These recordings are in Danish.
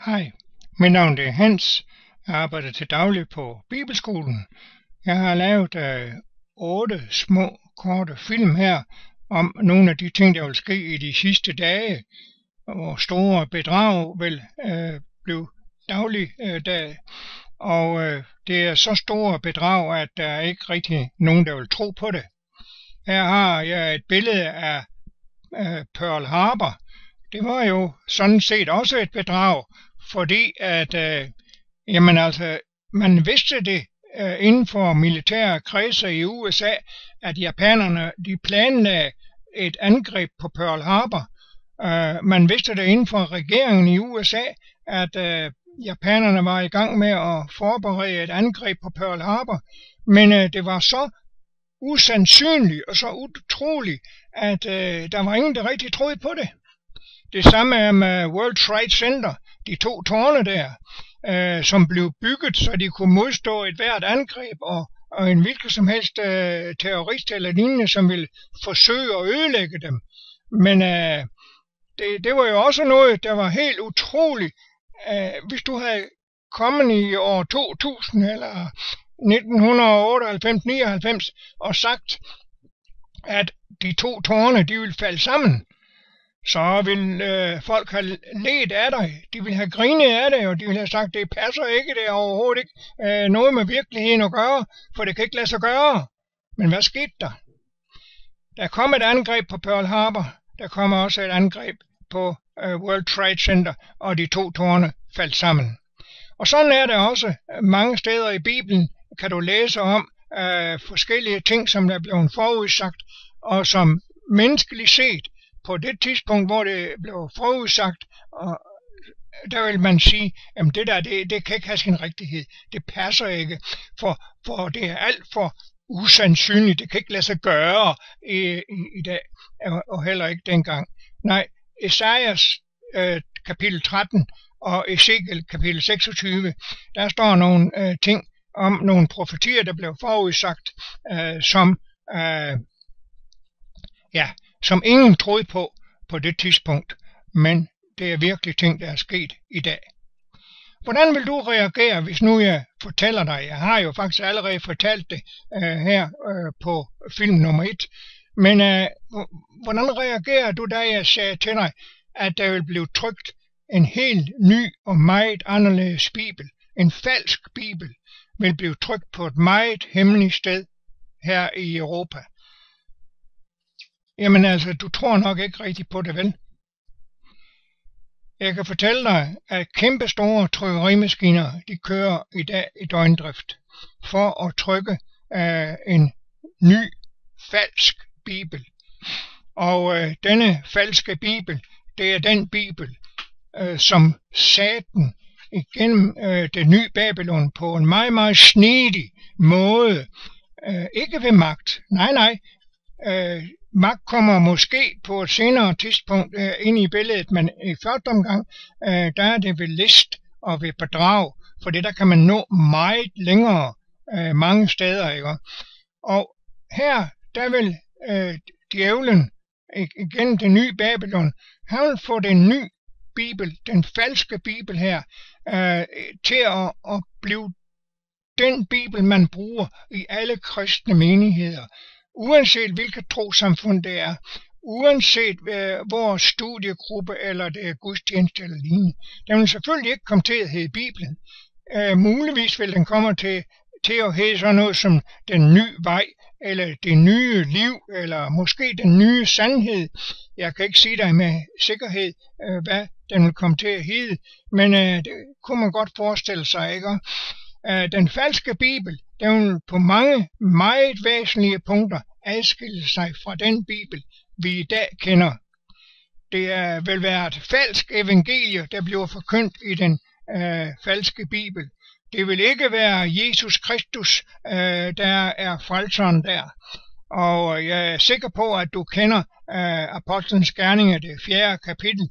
Hej, mit navn er Hans. Jeg arbejder til daglig på Bibelskolen. Jeg har lavet 8 små, korte film her om nogle af de ting, der vil ske i de sidste dage, hvor store bedrag vil blive dagligdag. Og det er så store bedrag, at der er ikke rigtig nogen, der vil tro på det. Her har jeg et billede af Pearl Harbor. Det var jo sådan set også et bedrag, fordi at man vidste det inden for militære kredse i USA, at japanerne de planlagde et angreb på Pearl Harbor. Man vidste det inden for regeringen i USA, at japanerne var i gang med at forberede et angreb på Pearl Harbor, men det var så usandsynligt og så utroligt, at der var ingen, der rigtig troede på det. Det samme er med World Trade Center, de 2 tårne der, som blev bygget, så de kunne modstå et hvert angreb, og en hvilken som helst terrorist eller lignende, som ville forsøge at ødelægge dem. Men det var jo også noget, der var helt utroligt. Hvis du havde kommet i år 2000 eller 1998-99 og sagt, at de 2 tårne de ville falde sammen, så ville folk have ledt af dig. De ville have grinet af dig, og de ville have sagt, det passer ikke, det er overhovedet ikke noget med virkeligheden at gøre, for det kan ikke lade sig gøre. Men hvad skete der? Der kom et angreb på Pearl Harbor, der kom også et angreb på World Trade Center, og de 2 tårne faldt sammen. Og sådan er det også mange steder i Bibelen, kan du læse om forskellige ting, som der er blevet forudsagt, og som menneskeligt set, på det tidspunkt, hvor det blev forudsagt, og der vil man sige, at det der, det kan ikke have sin rigtighed. Det passer ikke, for det er alt for usandsynligt. Det kan ikke lade sig gøre i dag, og heller ikke dengang. Nej, Esajas kapitel 13 og Ezekiel kapitel 26, der står nogle ting om nogle profetier, der blev forudsagt, som ingen troede på det tidspunkt, men det er virkelig ting, der er sket i dag. Hvordan vil du reagere, hvis nu jeg fortæller dig? Jeg har jo faktisk allerede fortalt det her på film nummer 1, men hvordan reagerer du, da jeg sagde til dig, at der vil blive trykt en helt ny og meget anderledes bibel, en falsk bibel, vil blive trykt på et meget hemmeligt sted her i Europa? Jamen altså, du tror nok ikke rigtigt på det, vel? Jeg kan fortælle dig, at kæmpe store trykkerimaskiner, de kører i dag i døgndrift for at trykke en ny, falsk bibel. Og denne falske bibel, det er den bibel, som Satan igennem det nye Babylon på en meget, meget snedig måde, ikke ved magt, nej, magt kommer måske på et senere tidspunkt ind i billedet, men i første omgang, der er det ved list og ved bedrag, for det der kan man nå meget længere mange steder, ikke? Og her, der vil djævlen igen det nye Babylon, han vil få den nye bibel, den falske bibel her, til at blive den bibel, man bruger i alle kristne menigheder. Uanset hvilket trossamfund det er, uanset hvor studiegruppe eller det er gudstjeneste eller lignende, den vil selvfølgelig ikke komme til at hedde Bibelen. Muligvis vil den komme til at hedde sådan noget som den nye vej, eller det nye liv, eller måske den nye sandhed. Jeg kan ikke sige dig med sikkerhed, hvad den vil komme til at hedde, men det kunne man godt forestille sig, ikke? Den falske bibel, den vil på mange meget væsentlige punkter adskille sig fra den bibel, vi i dag kender. Det vil være et falsk evangelie, der bliver forkyndt i den falske bibel. Det vil ikke være Jesus Kristus, der er frelseren der. Og jeg er sikker på, at du kender Apostlenes Gerninger, det 4. kapitel,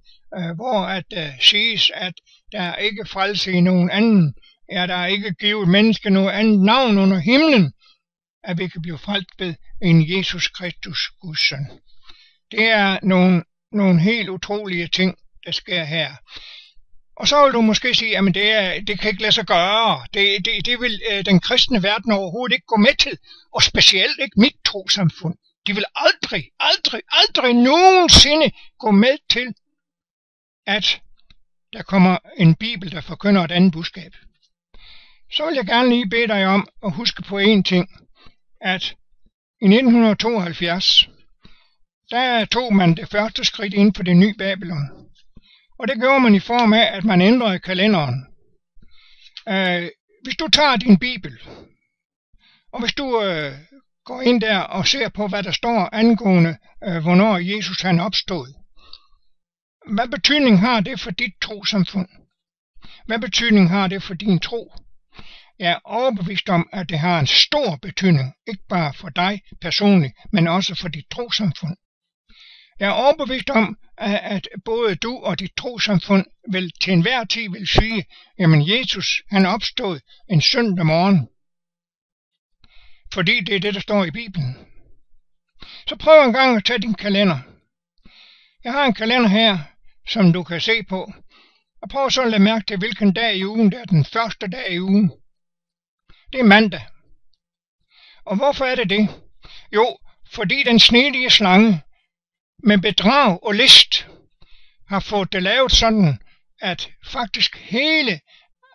hvor at siges, at der ikke frelse i nogen anden. Er der ikke givet menneske noget andet navn under himlen, at vi kan blive frelst ved en Jesus Kristus, Guds søn. Det er nogle helt utrolige ting, der sker her. Og så vil du måske sige, at det kan ikke lade sig gøre. Det vil den kristne verden overhovedet ikke gå med til, og specielt ikke mit trossamfund. De vil aldrig nogensinde gå med til, at der kommer en bibel, der forkynder et andet budskab. Så vil jeg gerne lige bede dig om at huske på en ting, at i 1972, der tog man det første skridt inden for det nye Babylon. Og det gjorde man i form af, at man ændrede kalenderen. Hvis du tager din bibel, og hvis du går ind der og ser på, hvad der står angående, hvornår Jesus han opstod, hvad betydning har det for dit trossamfund? Hvad betydning har det for din tro? Jeg er overbevist om, at det har en stor betydning, ikke bare for dig personligt, men også for dit trossamfund. Jeg er overbevist om, at både du og dit trossamfund vil til enhver tid vil sige, jamen Jesus han opstod en søndag morgen, fordi det er det, der står i Bibelen. Så prøv en gang at tage din kalender. Jeg har en kalender her, som du kan se på, og prøv så at lade mærke til, hvilken dag i ugen det er den første dag i ugen. Det er mandag. Og hvorfor er det det? Jo, fordi den snedige slange med bedrag og list har fået det lavet sådan, at faktisk hele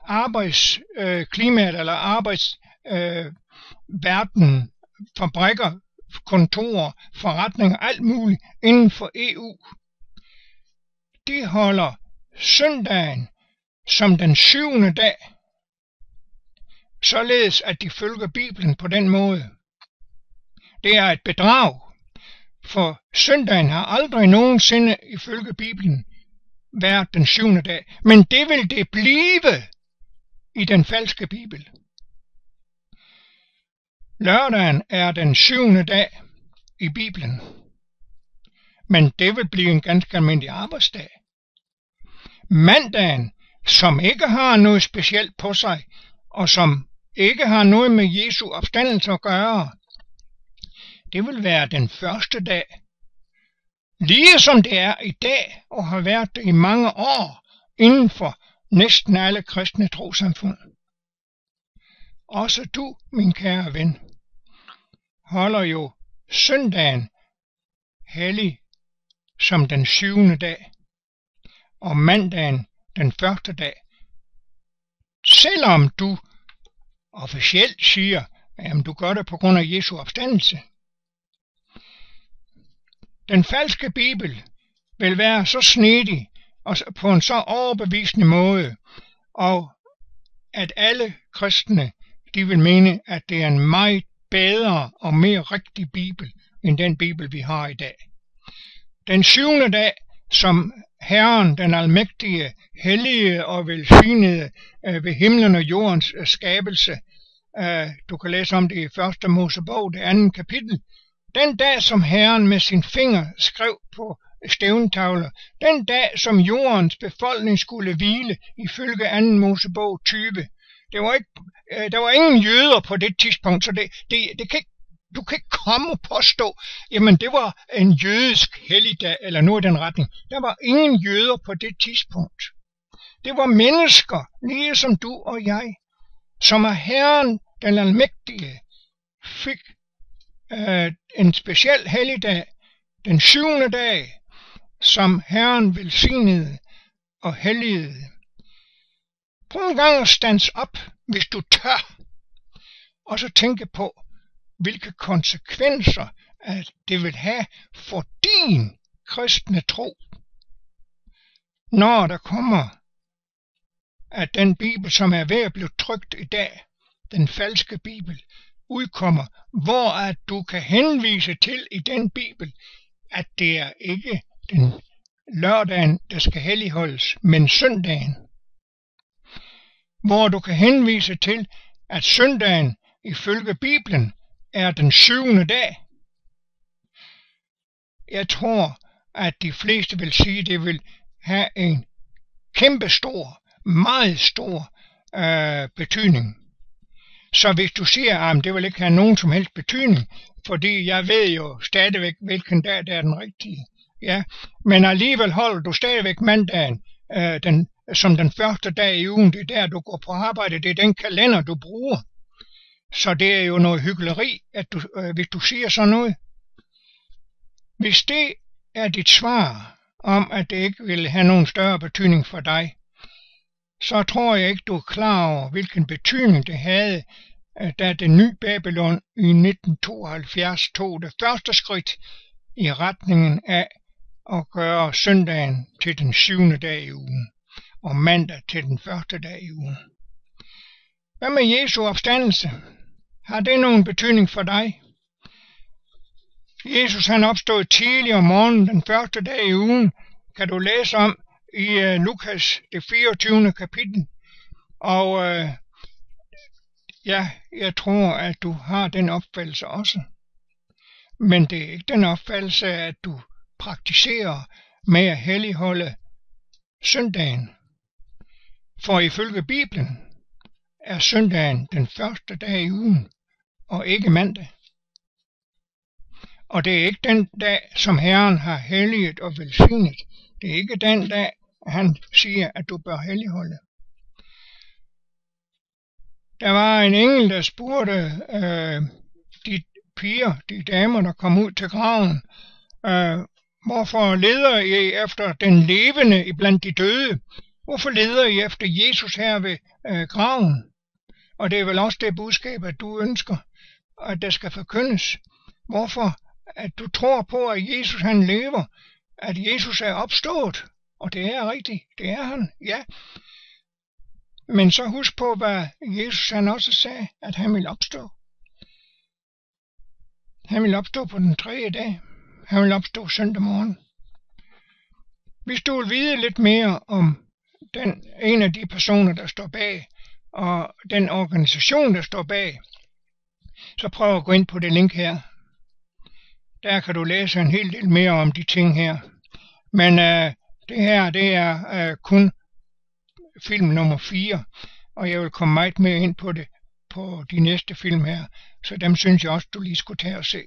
arbejdsklimaet eller arbejdsverdenen, fabrikker, kontorer, forretninger, alt muligt inden for EU, de holder søndagen som den 7. dag, således at de følger Bibelen på den måde. Det er et bedrag, for søndagen har aldrig nogensinde ifølge Bibelen været den 7. dag, men det vil det blive i den falske Bibel. Lørdagen er den 7. dag i Bibelen, men det vil blive en ganske almindelig arbejdsdag. Mandagen, som ikke har noget specielt på sig, og som ikke har noget med Jesu opstandelse at gøre, det vil være den første dag, lige som det er i dag, og har været det i mange år, inden for næsten alle kristne trossamfund. Også du, min kære ven, holder jo søndagen hellig som den 7. dag, og mandagen den første dag. Selvom du officielt siger, at du gør det på grund af Jesu opstandelse. Den falske Bibel vil være så snedig og på en så overbevisende måde, og at alle kristne, de vil mene, at det er en meget bedre og mere rigtig Bibel, end den Bibel, vi har i dag. Den 7. dag, som Herren, den almægtige, hellige og velsignede ved himlen og jordens skabelse, du kan læse om det i 1. Mosebog, det 2. kapitel, den dag, som Herren med sin finger skrev på stævntavler, den dag, som jordens befolkning skulle hvile, ifølge 2. Mosebog 20. Der var ingen jøder på det tidspunkt, så du kan ikke komme og påstå, jamen det var en jødisk helligdag, eller noget i den retning. Der var ingen jøder på det tidspunkt. Det var mennesker, lige som du og jeg, som af Herren, den almægtige, fik en speciel helligdag, den 7. dag, som Herren velsignede og helligede. Prøv en gang at stands op, hvis du tør, og så tænke på, hvilke konsekvenser at det vil have for din kristne tro, når der kommer, at den Bibel, som er ved at blive trykt i dag, den falske Bibel, udkommer, hvor at du kan henvise til i den Bibel, at det er ikke den lørdagen, der skal helligholdes, men søndagen. Hvor du kan henvise til, at søndagen ifølge Bibelen er den 7. dag. Jeg tror, at de fleste vil sige, at det vil have en kæmpestor, meget stor betydning. Så hvis du siger, at det vil ikke have nogen som helst betydning, fordi jeg ved jo stadigvæk, hvilken dag der er den rigtige. Ja, men alligevel holder du stadigvæk mandagen, den som den første dag i ugen, det er der, du går på arbejde, det er den kalender, du bruger. Så det er jo noget hykleri, at hvis du siger sådan noget. Hvis det er dit svar om, at det ikke vil have nogen større betydning for dig, så tror jeg ikke, du er klar over, hvilken betydning det havde, da det nye Babylon i 1972 tog det første skridt i retningen af at gøre søndagen til den 7. dag i ugen, og mandag til den første dag i ugen. Hvad med Jesu opstandelse? Har det nogen betydning for dig? Jesus han opstod tidlig om morgenen den første dag i ugen, kan du læse om i Lukas det 24. kapitel. Og jeg tror, at du har den opfattelse også. Men det er ikke den opfattelse, at du praktiserer med at helligholde søndagen. For ifølge Bibelen er søndagen den første dag i ugen, og ikke mandag. Og det er ikke den dag, som Herren har helliget og velsignet. Det er ikke den dag, han siger, at du bør helligholde. Der var en engel, der spurgte de damer, der kom ud til graven, hvorfor leder I efter den levende iblandt de døde? Hvorfor leder I efter Jesus her ved graven? Og det er vel også det budskab, at du ønsker, at der skal forkyndes. Hvorfor? At du tror på, at Jesus han lever, at Jesus er opstået. Og det er rigtigt, det er han, ja. Men så husk på, hvad Jesus han også sagde, at han vil opstå. Han vil opstå på den 3. dag. Han vil opstå søndag morgen. Hvis du vil vide lidt mere om en af de personer, der står bag, og den organisation, der står bag, så prøv at gå ind på det link her. Der kan du læse en hel del mere om de ting her. Men det her, det er kun film nummer 4, og jeg vil komme meget mere ind på det på de næste film her, så dem synes jeg også, du lige skulle tage og se.